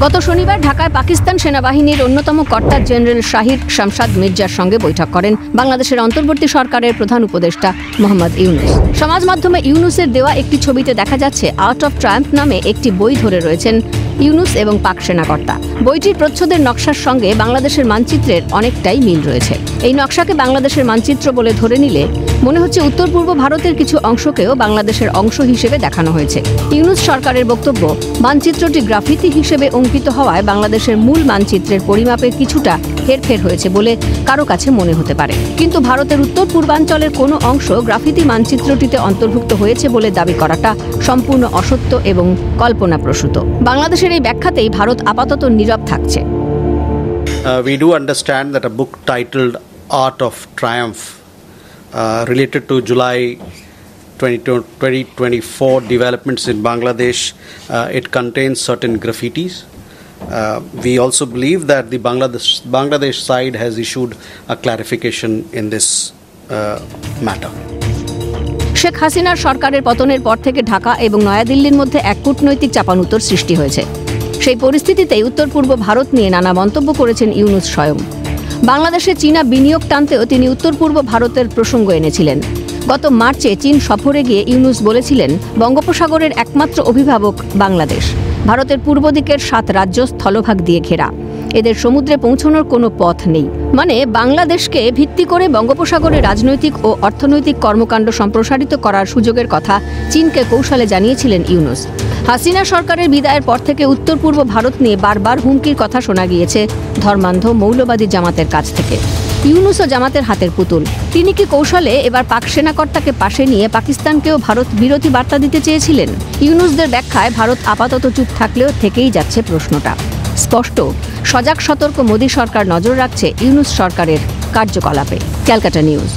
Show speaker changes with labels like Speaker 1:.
Speaker 1: গত শনিবার ঢাকায় পাকিস্তান সেনাবাহিনীর অন্যতম কর্তা জেনারেল শাহিদ শামশাদ মির্জার সঙ্গে বৈঠক করেন বাংলাদেশের অন্তর্বর্তী সরকারের প্রধান উপদেষ্টা মোহাম্মদ ইউনূস। সমাজ মাধ্যমে ইউনূসের দেওয়া একটি ছবিতে দেখা যাচ্ছে আর্ট অফ ট্রায়াম্ফ নামে একটি বই ধরে রয়েছেন ইউনূস এবং পাক সেনাকর্তা। বইটির প্রচ্ছদের নকশার সঙ্গে বাংলাদেশের মানচিত্রের অনেকটাই মিল রয়েছে। এই নকশাকে বাংলাদেশের মানচিত্র বলে ধরে নিলে মনে হচ্ছে উত্তর পূর্ব ভারতের কিছু অংশকেও বাংলাদেশের অংশ হিসেবে দেখানো হয়েছে। ইউনূস সরকারের বক্তব্য, মানচিত্রটি গ্রাফিতি হিসেবে অঙ্কিত হওয়ায় বাংলাদেশের মূল মানচিত্রের পরিমাপের কিছুটা হেরফের হয়েছে বলে কারো কাছে মনে হতে পারে। কিন্তু ভারতের উত্তর পূর্বাঞ্চলের কোনো অংশ গ্রাফিতি মানচিত্রটিতে অন্তর্ভুক্ত হয়েছে বলে দাবি করাটা সম্পূর্ণ অসত্য এবং কল্পনাপ্রসূত। বাংলাদেশের এই ব্যাখ্যাতেই ভারত আপাতত নীরব থাকছে।
Speaker 2: We do understand that a book titled Art of Triumph related to July 2024 developments in Bangladesh, it contains certain graffitis. We also believe that the Bangladesh side has issued a clarification in this matter.
Speaker 1: Sheikh হাসিনার সরকারের পতনের পর থেকে ঢাকা এবং নয়াদিল্লির মধ্যে এক কূটনৈতিক চাপানুতর সৃষ্টি হয়েছে। সেই পরিস্থিতিতেই উত্তর পূর্ব ভারত নিয়ে নানা মন্তব্য করেছেন ইউনূস স্বয়ং। বাংলাদেশে চীনা বিনিয়োগ টানতেও তিনি উত্তর পূর্ব ভারতের প্রসঙ্গ এনেছিলেন। গত মার্চে চীন সফরে গিয়ে ইউনূস বলেছিলেন, বঙ্গোপসাগরের একমাত্র অভিভাবক বাংলাদেশ। ভারতের পূর্ব দিকের 7 রাজ্য স্থলভাগ দিয়ে ঘেরা, এদের সমুদ্রে পৌঁছানোর কোনো পথ নেই। মানে বাংলাদেশকে ভিত্তি করে বঙ্গোপসাগরে রাজনৈতিক ও অর্থনৈতিক কর্মকাণ্ড সম্প্রসারিত করার সুযোগের কথা চীনকে কৌশলে জানিয়েছিলেন ইউনূস। হাসিনা সরকারের বিদায়ের পর থেকে উত্তর পূর্ব ভারত নিয়ে বারবার হুমকির কথা শোনা গিয়েছে ধর্মান্ধ মৌলবাদী জামাতের কাছ থেকে। ইউনূস ও জামাতের হাতের পুতুল। তিনি কি কৌশলে এবার পাক সেনাকর্তাকে পাশে নিয়ে পাকিস্তানকেও ভারত বিরোধী বার্তা দিতে চেয়েছিলেন? ইউনূসদের ব্যাখ্যায় ভারত আপাতত চুপ থাকলেও থেকেই যাচ্ছে প্রশ্নটা। স্পষ্ট, সজাগ সতর্ক মোদী সরকার নজর রাখছে ইউনূস সরকারের কার্যকলাপে। ক্যালকাটা নিউজ।